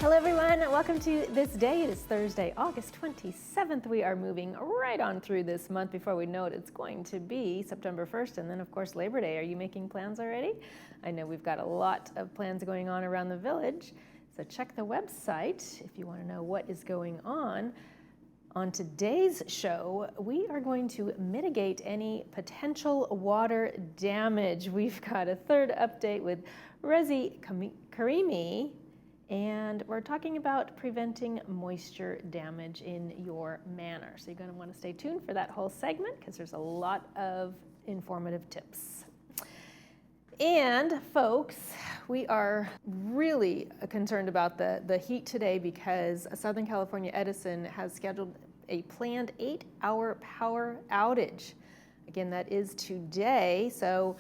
Hello everyone, welcome to This Day. It is Thursday, August 27th. We are moving right on through this month. Before we know it, it's going to be September 1st and then of course Labor Day. Are you making plans already? I know we've got a lot of plans going on around the village, so check the website if you want to know what is going on. On today's show, we are going to mitigate any potential water damage. We've got a third update with Rezi Karimi, and we're talking about preventing moisture damage in your manor. So you're going to want to stay tuned for that whole segment because there's a lot of informative tips. And folks, we are really concerned about the heat today because Southern California Edison has scheduled a planned 8-hour power outage. Again, that is today. So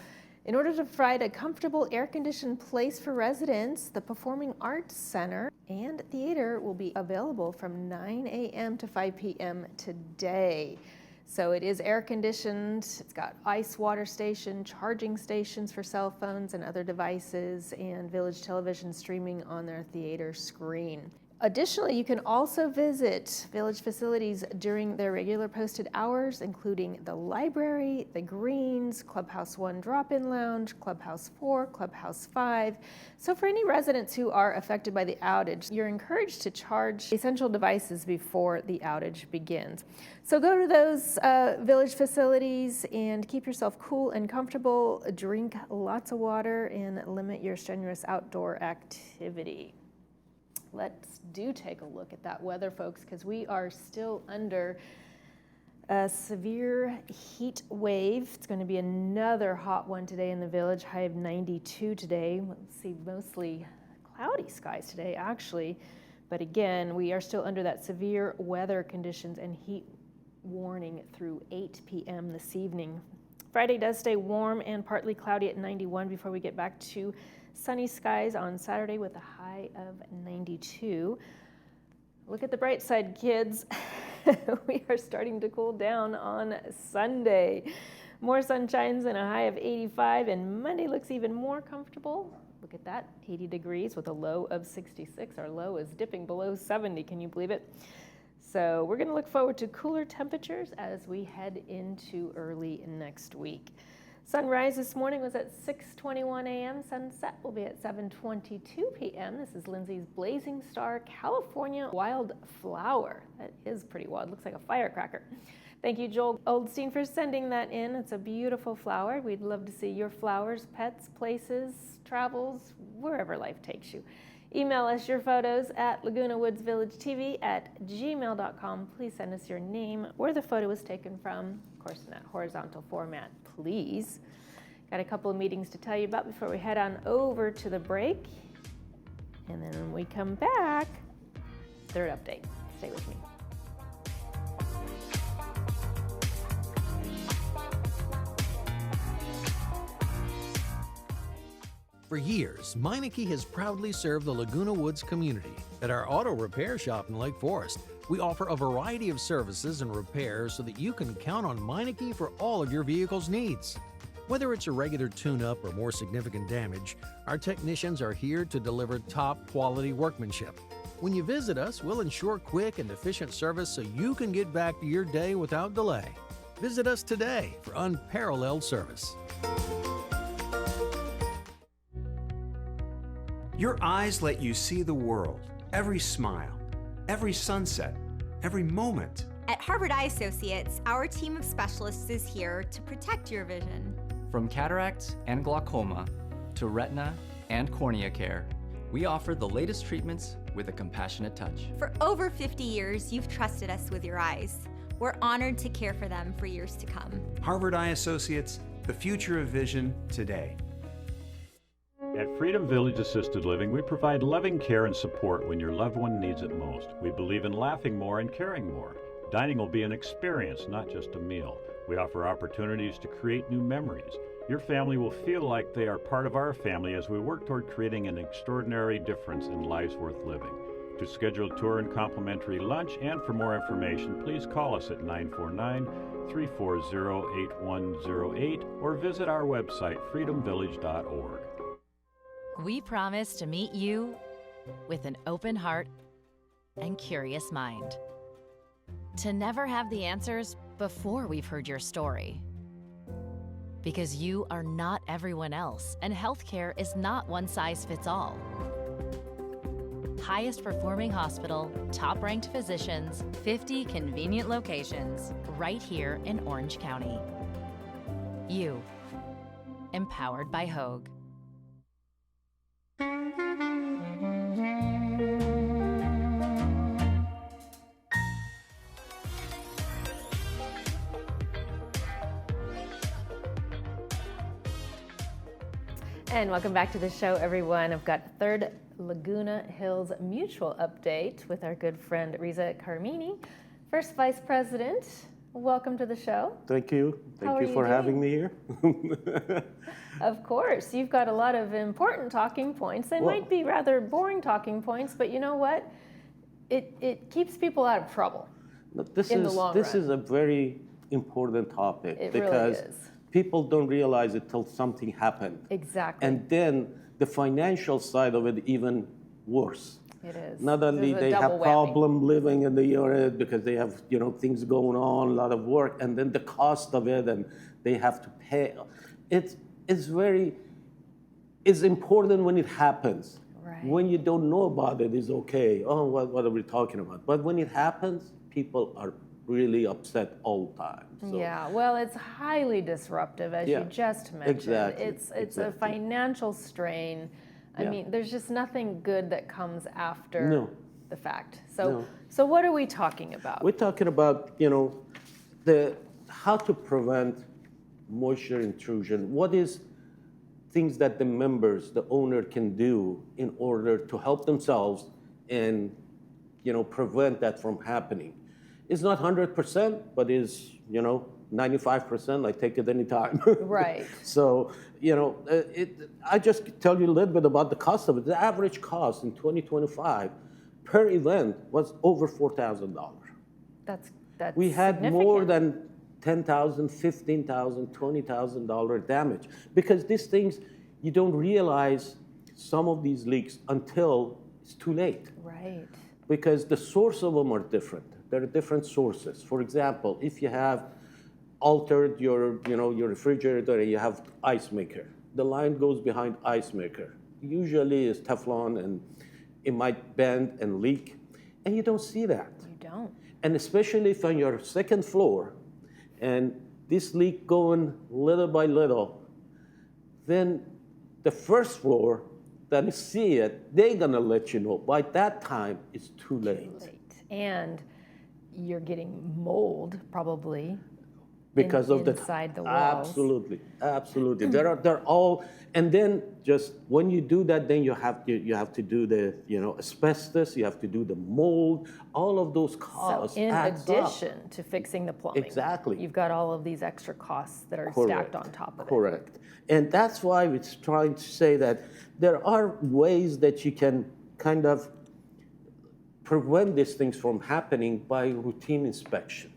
in order to provide a comfortable air-conditioned place for residents, the Performing Arts Center and theater will be available from 9 a.m. to 5 p.m. today. So it is air-conditioned, it's got ice water station, charging stations for cell phones and other devices, and Village Television streaming on their theater screen. Additionally, you can also visit Village facilities during their regular posted hours, including the library, the Greens, Clubhouse 1 Drop-In Lounge, Clubhouse 4, Clubhouse 5. So for any residents who are affected by the outage, you're encouraged to charge essential devices before the outage begins. So go to those Village facilities and keep yourself cool and comfortable, drink lots of water, and limit your strenuous outdoor activity. Let's take a look at that weather, folks, because we are still under a severe heat wave. It's going to be another hot one today in the village, high of 92 today. We'll see mostly cloudy skies today, actually. But again, we are still under that severe weather conditions and heat warning through 8 p.m. this evening. Friday does stay warm and partly cloudy at 91 before we get back to sunny skies on Saturday with a high of 92. Look at the bright side, kids. We are starting to cool down on Sunday. More sunshines and a high of 85, and Monday looks even more comfortable. Look at that, 80 degrees with a low of 66. Our low is dipping below 70, can you believe it? So we're gonna look forward to cooler temperatures as we head into early next week. Sunrise this morning was at 6:21 a.m. Sunset will be at 7:22 p.m. This is Lindsay's Blazing Star California Wildflower. That is pretty wild. Looks like a firecracker. Thank you, Joel Oldstein, for sending that in. It's a beautiful flower. We'd love to see your flowers, pets, places, travels, wherever life takes you. Email us your photos at lagunawoodsvillagetv@gmail.com. Please send us your name, where the photo was taken from, of course in that horizontal format, please. Got a couple of meetings to tell you about before we head on over to the break. And then when we come back, third update. Stay with me. For years, Meineke has proudly served the Laguna Woods community. At our auto repair shop in Lake Forest, we offer a variety of services and repairs so that you can count on Meineke for all of your vehicle's needs. Whether it's a regular tune-up or more significant damage, our technicians are here to deliver top-quality workmanship. When you visit us, we'll ensure quick and efficient service so you can get back to your day without delay. Visit us today for unparalleled service. Your eyes let you see the world, every smile, every sunset, every moment. At Harvard Eye Associates, our team of specialists is here to protect your vision. From cataracts and glaucoma to retina and cornea care, we offer the latest treatments with a compassionate touch. For over 50 years, you've trusted us with your eyes. We're honored to care for them for years to come. Harvard Eye Associates, the future of vision today. At Freedom Village Assisted Living, we provide loving care and support when your loved one needs it most. We believe in laughing more and caring more. Dining will be an experience, not just a meal. We offer opportunities to create new memories. Your family will feel like they are part of our family as we work toward creating an extraordinary difference in lives worth living. To schedule a tour and complimentary lunch and for more information, please call us at 949-340-8108 or visit our website, freedomvillage.org. We promise to meet you with an open heart and curious mind. To never have the answers before we've heard your story. Because you are not everyone else, and healthcare is not one size fits all. Highest performing hospital, top ranked physicians, 50 convenient locations, right here in Orange County. You, empowered by Hoag. And welcome back to the show, everyone. I've got third Laguna Hills Mutual update with our good friend Riza Carmini, first vice president. Welcome to the show. Thank you. How Thank are you you for having me here. Of course, you've got a lot of important talking points. They might be rather boring talking points, but you know what? It keeps people out of trouble in the long This run. is a very important topic It really because is. people don't realize it till something happened. Exactly. And then the financial side of it even worse. It is. Not only There's a they have double whammy. problem living in the unit because they have things going on, a lot of work, and then the cost of it, and they have to pay. It's important when it happens. Right. When you don't know about it, it's okay. Oh, what are we talking about? But when it happens, people are really upset all the time. So, Yeah, well, it's highly disruptive, as you Yeah, just mentioned. exactly, It's a exactly. financial strain. I Yeah. mean, there's just nothing good that comes after No. the fact. No. So what are we talking about? We're talking about, how to prevent moisture intrusion. What is things that the members, the owner can do in order to help themselves and, prevent that from happening. It's not 100%, but is, 95%. I take it anytime. Right. So, I just tell you a little bit about the cost of it. The average cost in 2025 per event was over $4,000. That's We had more significant. than $10,000, $15,000, $20,000 damage because these things, you don't realize some of these leaks until it's too late. Right. Because the source of them are different. There are different sources. For example, if you have altered your refrigerator and you have ice maker, the line goes behind ice maker. Usually it's Teflon and it might bend and leak, and you don't see that. You don't. And especially if on your second floor and this leak going little by little, then the first floor that see it, they're gonna let you know. By that time, it's too late. Late. And you're getting mold probably Because of inside the walls. Absolutely. They're all, and then just when you do that, then you have to do the asbestos, you have to do the mold, all of those costs. So in adds up. addition to fixing the plumbing, Exactly. you've got all of these extra costs that are stacked on top of it. Correct. And that's why it's trying to say that there are ways that you can kind of prevent these things from happening by routine inspection.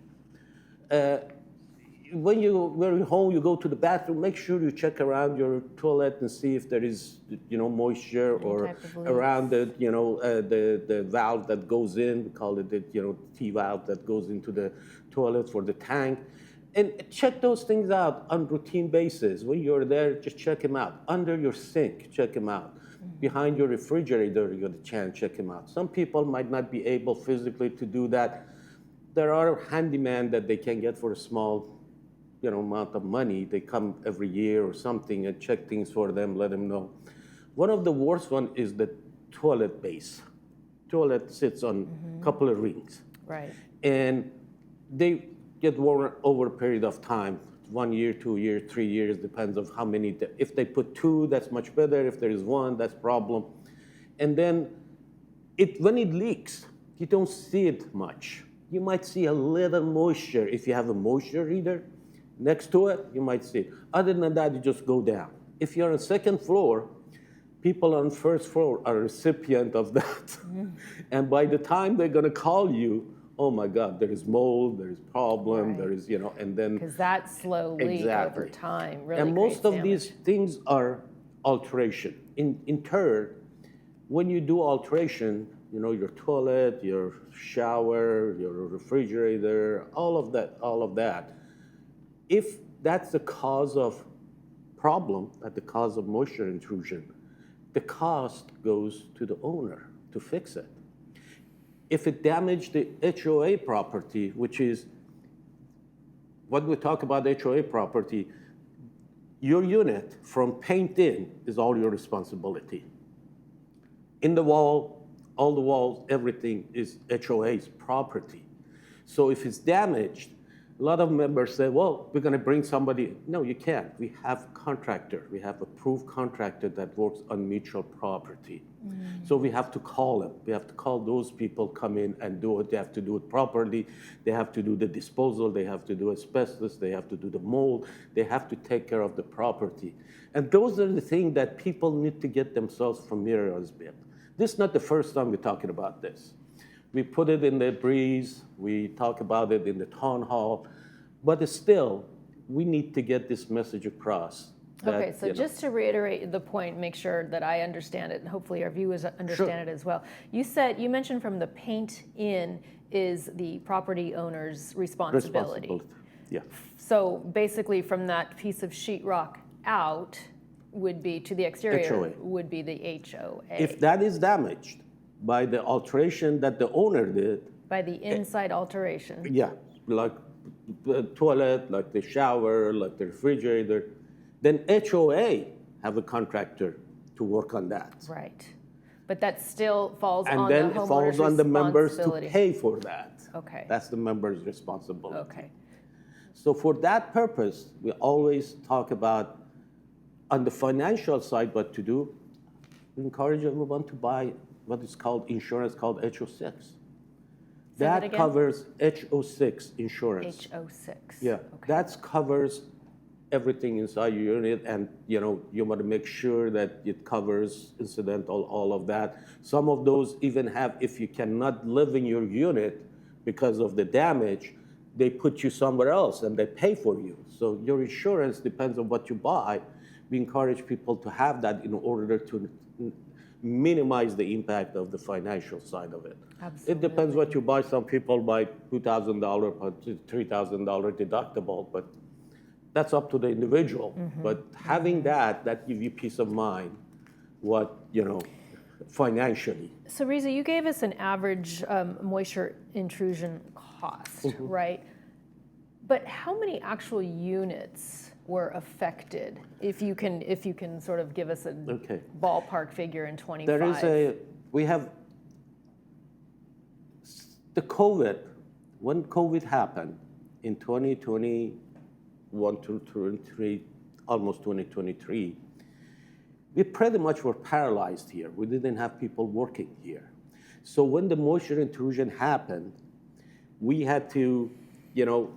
When you're home, you go to the bathroom, make sure you check around your toilet and see if there is, moisture or type of leaks. around the valve that goes in. We call it the, T valve that goes into the toilet for the tank. And check those things out on routine basis. When you're there, just check them out. Under your sink, check them out. Behind your refrigerator, you got a chance, check them out. Some people might not be able physically to do that. There are handyman that they can get for a small amount of money. They come every year or something and check things for them, let them know. One of the worst one is the toilet base. Toilet sits on a couple of rings. Right. And they get worn over a period of time, 1 year, 2 years, 3 years, depends on how many. If they put 2, that's much better. If there is 1, that's problem. And then when it leaks, you don't see it much. You might see a little moisture. If you have a moisture reader next to it, you might see it. Other than that, you just go down. If you're on second floor, people on first floor are recipient of that. And by the time they're gonna call you, oh my God, there is mold, there is problem, Right. there is, and then. Because that slow leak Exactly. over time really And most creates of damage. these things are alteration. In turn, when you do alteration, you know, your toilet, your shower, your refrigerator, all of that, if that's the cause of problem, at the cause of moisture intrusion, the cost goes to the owner to fix it. If it damaged the HOA property, which is, when we talk about HOA property, your unit from paint in is all your responsibility. In the wall, all the walls, everything is HOA's property. So if it's damaged, a lot of members say, well, we're going to bring somebody. No, you can't. We have a contractor. We have approved contractor that works on mutual property. So we have to call them. We have to call those people, come in and do it. They have to do it properly. They have to do the disposal. They have to do asbestos. They have to do the mold. They have to take care of the property. And those are the things that people need to get themselves familiar with. This is not the first time we're talking about this. We put it in the breeze, we talk about it in the town hall, but still, we need to get this message across. Okay, so just to reiterate the point, make sure that I understand it, and hopefully our viewers understand it as well. You mentioned from the paint in is the property owner's responsibility. Yeah. So basically from that piece of sheetrock out would be to the exterior, HOA. would be the HOA. If that is damaged by the alteration that the owner did, by the inside alteration. yeah, like the toilet, like the shower, like the refrigerator, then HOA have a contractor to work on that. Right. But that still falls And on then the it falls homeowner's on the members to responsibility. pay for that. Okay. That's the member's responsibility. Okay. So for that purpose, we always talk about, on the financial side, what to do. We encourage everyone to buy what is called insurance called HO6. that That again? covers HO6 insurance. HO6. Yeah, Okay. that covers everything inside your unit, and you know you want to make sure that it covers incidental, all of that. Some of those even have, if you cannot live in your unit because of the damage, they put you somewhere else and they pay for you. So your insurance depends on what you buy. We encourage people to have that in order to minimize the impact of the financial side of it. Absolutely. It depends what you buy. Some people buy $2,000 or $3,000 deductible, but that's up to the individual. But having that gives you peace of mind, financially. So Riza, you gave us an average moisture intrusion cost, right? But how many actual units were affected? If you can sort of give us a ballpark figure in 25. We have the COVID, when COVID happened in 2021 to 2023, almost 2023, we pretty much were paralyzed here. We didn't have people working here. So when the moisture intrusion happened, we had to,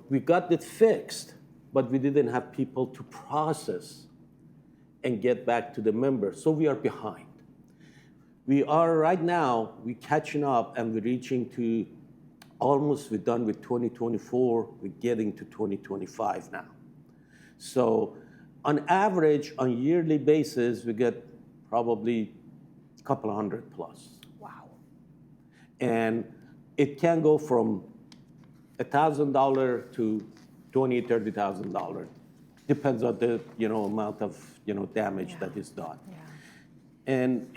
we got it fixed, but we didn't have people to process and get back to the members. So we are behind. We are right now, we're catching up and we're reaching to we're done with 2024, we're getting to 2025 now. So on average, on a yearly basis, we get probably a couple of hundred plus. Wow. And it can go from $1,000 to $20,000, $30,000. Depends on the amount of damage that is done. Yeah. And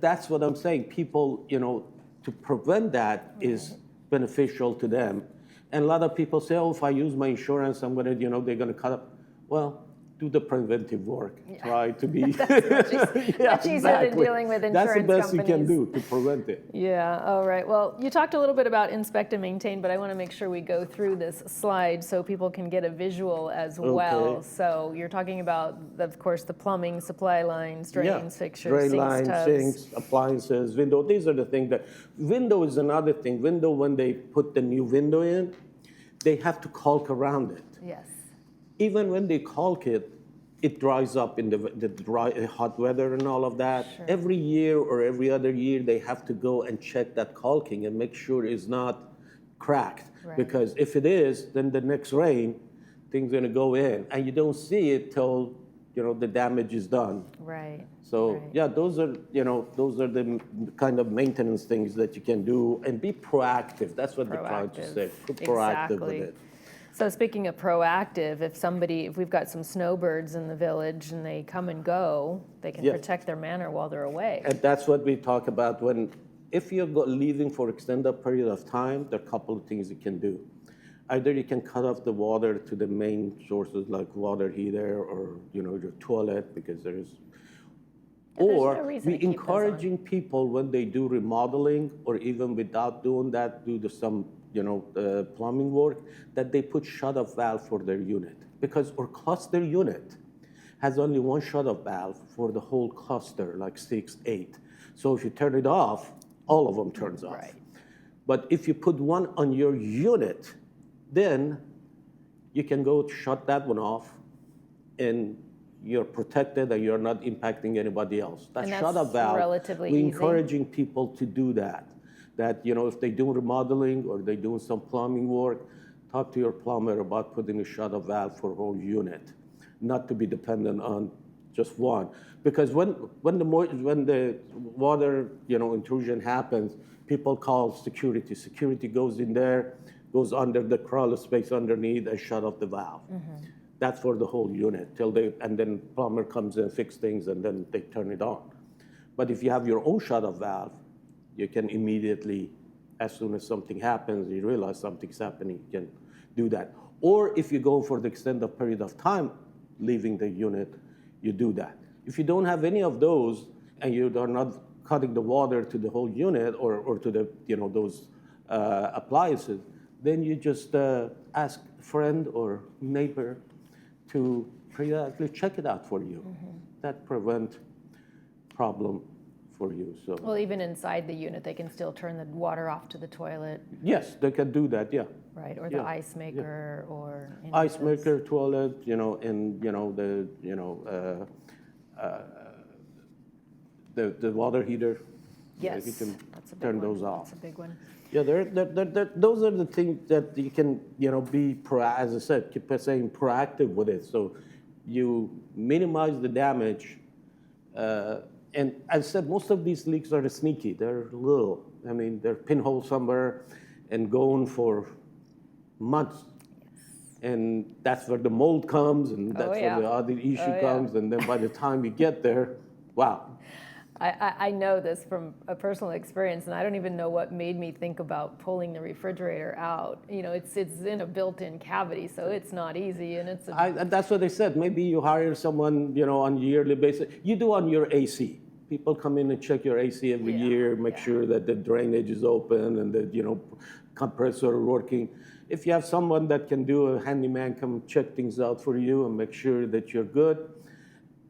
that's what I'm saying. People, to prevent that is beneficial to them. And a lot of people say, oh, if I use my insurance, I'm gonna, they're gonna cut up. Well, do the preventive work. Try to be much easier than dealing with insurance That's the best companies. you can do to prevent it. Yeah, all right. Well, you talked a little bit about inspect and maintain, but I want to make sure we go through this slide so people can get a visual as well. So you're talking about, of course, the plumbing, supply lines, drains, fixtures, drain sinks, lines, tubs. sinks, appliances, window. These are the things that, window is another thing. Window, when they put the new window in, they have to caulk around it. Yes. Even when they caulk it, it dries up in the dry, hot weather and all of that. Sure. Every year or every other year, they have to go and check that caulking and make sure it's not cracked. Right. Because if it is, then the next rain, things are gonna go in. And you don't see it till, the damage is done. Right. So right. yeah, those are the kind of maintenance things that you can do, and be proactive. That's what they're trying to say. Be proactive with it. So speaking of proactive, if we've got some snowbirds in the village and they come and go, they can Yeah. protect their manor while they're away. And that's what we talk about if you're leaving for extended period of time, there are a couple of things you can do. Either you can cut off the water to the main sources like water heater or your toilet, because there's or no reason to we keep those on. encouraging people when they do remodeling or even without doing that, some plumbing work, that they put shut-off valve for their unit, because our cluster unit has only one shut-off valve for the whole cluster, like 6, 8. So if you turn it off, all of them turns off. Right. But if you put one on your unit, then you can go shut that one off, and you're protected and you're not impacting anybody else. That And that's shut-off valve, relatively we're easy. encouraging people to do that. That, if they do remodeling or they doing some plumbing work, talk to your plumber about putting a shut-off valve for a whole unit, not to be dependent on just one. Because when the water intrusion happens, people call security. Security goes in there, goes under the crawl space underneath and shut off the valve. Mm-hmm. That's for the whole unit and then plumber comes in, fix things, and then they turn it on. But if you have your own shut-off valve, you can immediately, as soon as something happens, you realize something's happening, you can do that. Or if you go for the extended period of time leaving the unit, you do that. If you don't have any of those and you are not cutting the water to the whole unit or to the those appliances, then you just ask a friend or neighbor to periodically check it out for you. Mm-hmm. That prevent problem for you. So Well, even inside the unit, they can still turn the water off to the toilet. Yes, they can do that. Yeah. Right, or the Yeah. ice maker, or Ice maker, toilet, and the water heater. Yes, you can that's a big turn one. those off. That's a big one. Yeah, those are the things that you can, be as I said, keep saying proactive with it. So you minimize the damage. And as I said, most of these leaks are sneaky. They're little. I mean, they're pinhole somewhere and going for months. And that's where the mold comes, and that's where the other issue comes. And then by the time you get there, wow. I know this from a personal experience, and I don't even know what made me think about pulling the refrigerator out. It's in a built-in cavity, so it's not easy, and that's what they said. Maybe you hire someone, on a yearly basis. You do on your AC. People come in and check your AC every year, make sure that the drainage is open and the, compressor working. If you have someone that can do a handyman come check things out for you and make sure that you're good,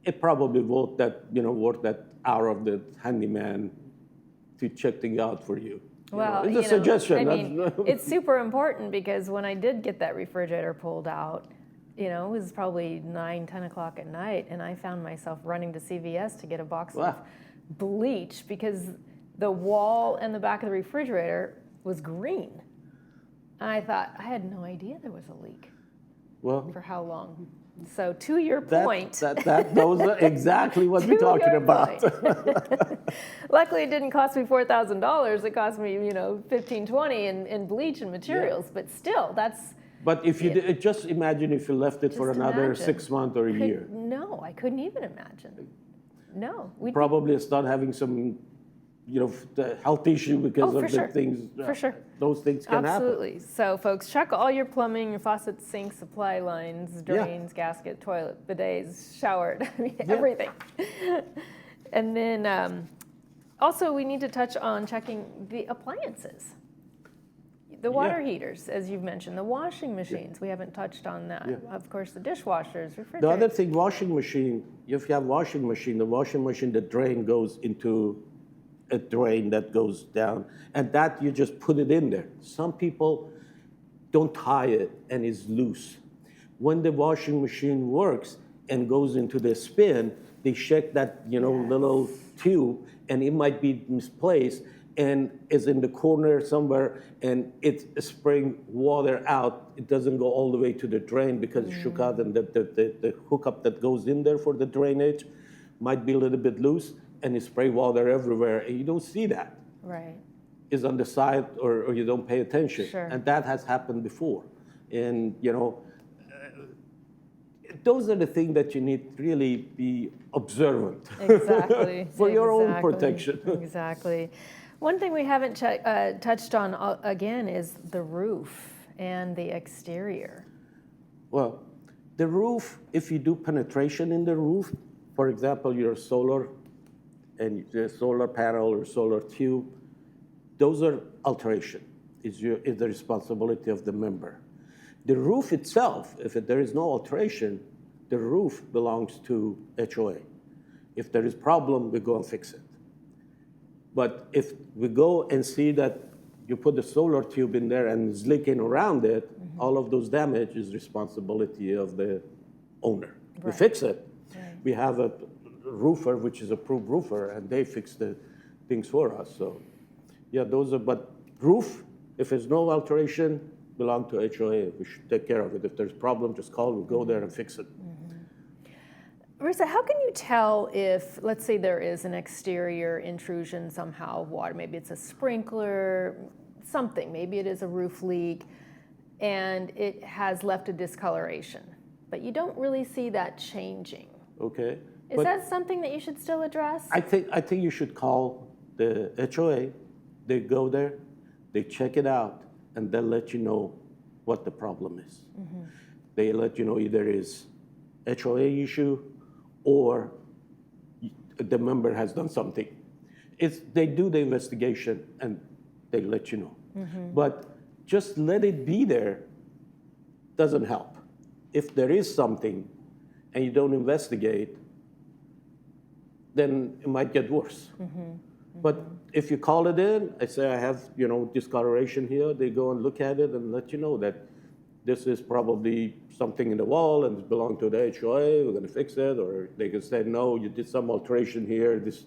it probably worth that hour of the handyman to check things out for you. Well, it's a suggestion. I mean, it's super important, because when I did get that refrigerator pulled out, it was probably 9, 10 o'clock at night, and I found myself running to CVS to get a box of bleach, because the wall and the back of the refrigerator was green. And I thought, I had no idea there was a leak. Well, for how long? So to your point. Those are exactly what we're talking about. Luckily, it didn't cost me $4,000. It cost me, $15, $20 in bleach and materials. Yeah. But still, that's. But if you just imagine if you left it for another 6 months or a year. No, I couldn't even imagine. No, we probably start having some, the health issue because of the things. For sure. Those things can happen. Absolutely. So, folks, check all your plumbing, your faucets, sinks, supply lines, drains, gasket, toilet, bidets, shower, everything. And then also we need to touch on checking the appliances. The water heaters, as you've mentioned, the washing machines. We haven't touched on that. Of course, the dishwashers, refrigerators. The other thing, washing machine, if you have washing machine, the drain goes into a drain that goes down, and that you just put it in there. Some people don't tie it and it's loose. When the washing machine works and goes into the spin, they shake that little tube, and it might be misplaced, and is in the corner somewhere, and it's spraying water out. It doesn't go all the way to the drain because it's shook out, and the hookup that goes in there for the drainage might be a little bit loose, and it spray water everywhere, and you don't see that. Right. Is on the side, or you don't pay attention. Sure. And that has happened before. And, those are the things that you need to really be observant. Exactly. For your own Exactly. protection. Exactly. One thing we haven't touched on again is the roof and the exterior. Well, the roof, if you do penetration in the roof, for example, your solar and the solar panel or solar tube, those are alteration. Is the responsibility of the member. The roof itself, if there is no alteration, the roof belongs to HOA. If there is problem, we go and fix it. But if we go and see that you put the solar tube in there and it's leaking around it, all of those damage is responsibility of the owner. We Right. fix it. Right. We have a roofer, which is a approved roofer, and they fix the things for us. So, yeah, those are, but roof, if there's no alteration, belong to HOA. We should take care of it. If there's problem, just call, we'll go there and fix it. Marissa, how can you tell if, let's say there is an exterior intrusion somehow of water, maybe it's a sprinkler, something, maybe it is a roof leak, and it has left a discoloration, but you don't really see that changing. Okay? Is But that something that you should still address? I think you should call the HOA. They go there, they check it out, and they'll let you know what the problem is. They let you know either is HOA issue or the member has done something. They do the investigation and they let you know. But just let it be there doesn't help. If there is something and you don't investigate, then it might get worse. But if you call it in, I say I have, discoloration here, they go and look at it and let you know that this is probably something in the wall and it belongs to the HOA, we're gonna fix it, or they can say, no, you did some alteration here, this,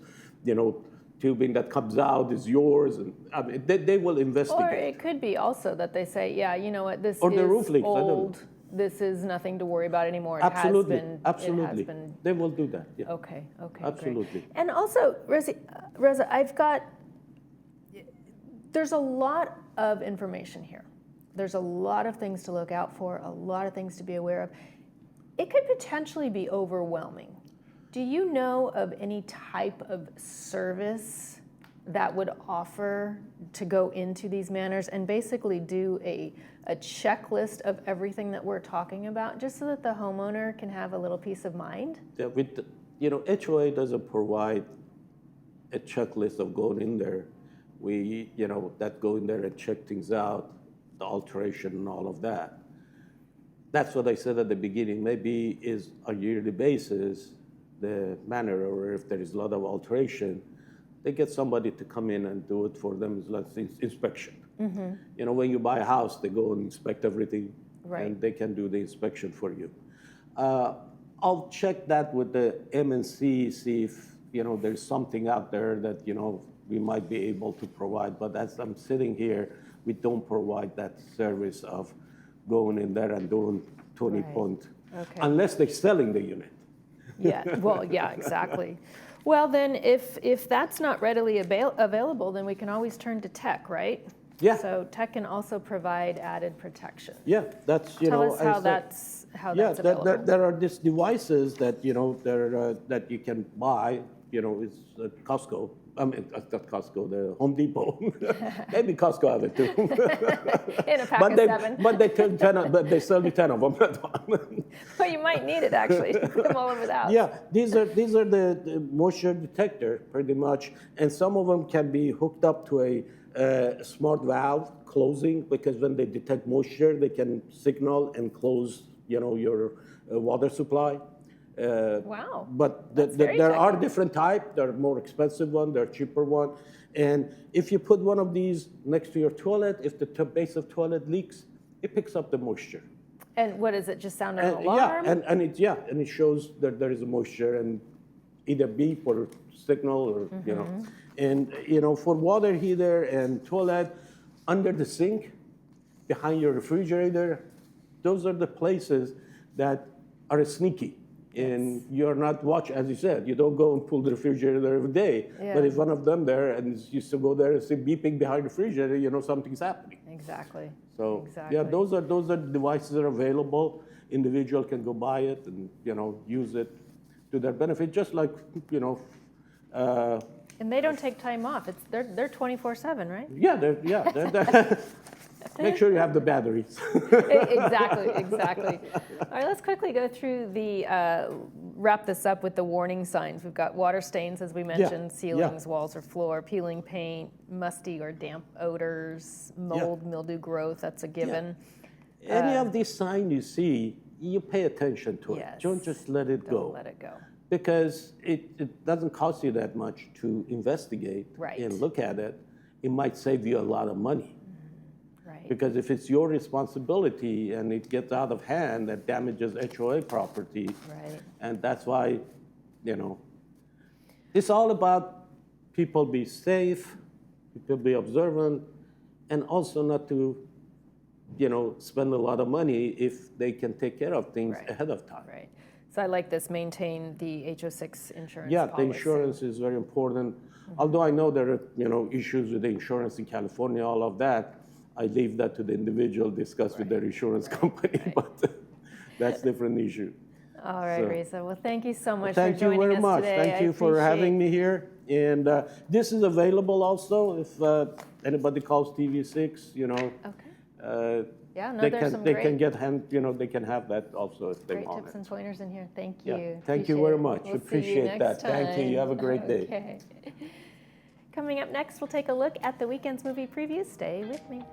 tubing that comes out is yours, and I mean, they will Or investigate. it could be also that they say, yeah, you know what, this Or is the roof leaks, I don't know. old, this is nothing to worry about anymore. It Absolutely, has been, absolutely. It has been, They will do that, yeah. okay, great. Absolutely. And also, Reza, there's a lot of information here. There's a lot of things to look out for, a lot of things to be aware of. It could potentially be overwhelming. Do you know of any type of service that would offer to go into these manners and basically do a checklist of everything that we're talking about, just so that the homeowner can have a little peace of mind? Yeah, HOA doesn't provide a checklist of going in there. We, that go in there and check things out, the alteration and all of that. That's what I said at the beginning. Maybe is on a yearly basis, the manner, or if there is a lot of alteration, they get somebody to come in and do it for them. It's like inspection. When you buy a house, they go and inspect everything, Right. and they can do the inspection for you. I'll check that with the MNC, see if there's something out there that we might be able to provide. But as I'm sitting here, we don't provide that service of going in there and doing 20 Right. point, Okay. unless they're selling the unit. Yeah, well, yeah, exactly. Well, then if that's not readily available, then we can always turn to tech, right? Yeah. So tech can also provide added protection. Yeah, that's Tell us I how said- that's there, available. there are these devices that that you can buy. It's at Costco. I mean, not Costco, the Home Depot. Maybe Costco have it too. In a pack but of they, 7. But they sell you 10 of them at one. Well, you might need it actually. Put them all over the house. Yeah, these are the moisture detector pretty much, and some of them can be hooked up to a smart valve closing, because when they detect moisture, they can signal and close, your water supply. Wow. But That's very there are technical. different types. There are more expensive one, there are cheaper one. And if you put one of these next to your toilet, if the base of toilet leaks, it picks up the moisture. And what does it just sound an And, alarm? and it shows that there is a moisture, and either beep or signal or, And, for water heater and toilet, under the sink, behind your refrigerator, those are the places that are sneaky. And you're not watching, as you said, you don't go and pull the refrigerator every day. Yeah. But if one of them there and you still go there and see beeping behind the refrigerator, something's happening. Exactly. So Exactly. yeah, those are devices that are available. Individual can go buy it and use it to their benefit, just like And they don't take time off. They're 24/7, right? yeah, they're make sure you have the batteries. Exactly. All right, let's quickly go through wrap this up with the warning signs. We've got water stains, as we mentioned, ceilings, walls or floor, peeling paint, musty or damp odors, mold, mildew growth, that's a given. Any of these signs you see, you pay attention to it. Yes. Don't just let it go. Don't let it go. Because it doesn't cost you that much to investigate Right. and look at it. It might save you a lot of money. Right. Because if it's your responsibility and it gets out of hand, that damages HOA property. Right. And that's why, it's all about people be safe, people be observant, and also not to, spend a lot of money if they can take care of things Right. ahead of time. Right. So I like this, maintain the HO6 insurance Yeah, policy. the insurance is very important. Although I know there are, issues with the insurance in California, all of that, I leave that to the individual, discuss with their insurance company, but that's a different issue. All right, So- Reza. Well, thank you so much Thank for you joining very us much. today. Thank I you for having appreciate- me here. And this is available also if anybody calls TV6, Okay. Yeah, no, they there's can some they great, can get they can have that also if they great want tips it. and pointers in here. Thank you. Yeah, thank you Appreciate very it. much. We'll see you Appreciate next that. Thank you. You have a time. great day. Okay. Coming up next, we'll take a look at the weekend's movie previews. Stay with me.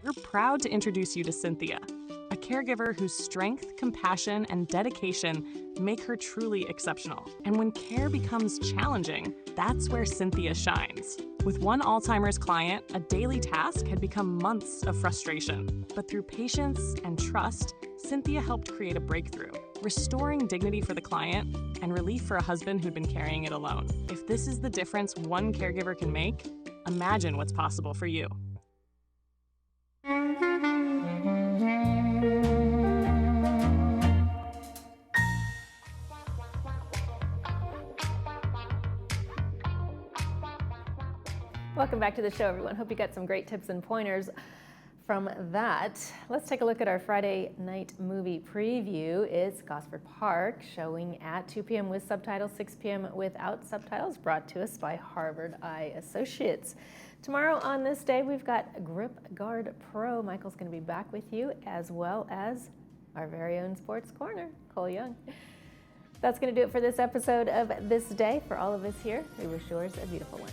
We're proud to introduce you to Cynthia, a caregiver whose strength, compassion, and dedication make her truly exceptional. And when care becomes challenging, that's where Cynthia shines. With one Alzheimer's client, a daily task had become months of frustration. But through patience and trust, Cynthia helped create a breakthrough, restoring dignity for the client and relief for a husband who'd been carrying it alone. If this is the difference one caregiver can make, imagine what's possible for you. Welcome back to the show, everyone. Hope you got some great tips and pointers from that. Let's take a look at our Friday night movie preview. It's Gosford Park, showing at 2 p.m. with subtitles, 6 p.m. without subtitles, brought to us by Harvard Eye Associates. Tomorrow on this day, we've got Grip Guard Pro. Michael's going to be back with you, as well as our very own Sports Corner, Cole Young. That's going to do it for this episode of This Day. For all of us here, we wish yours a beautiful one.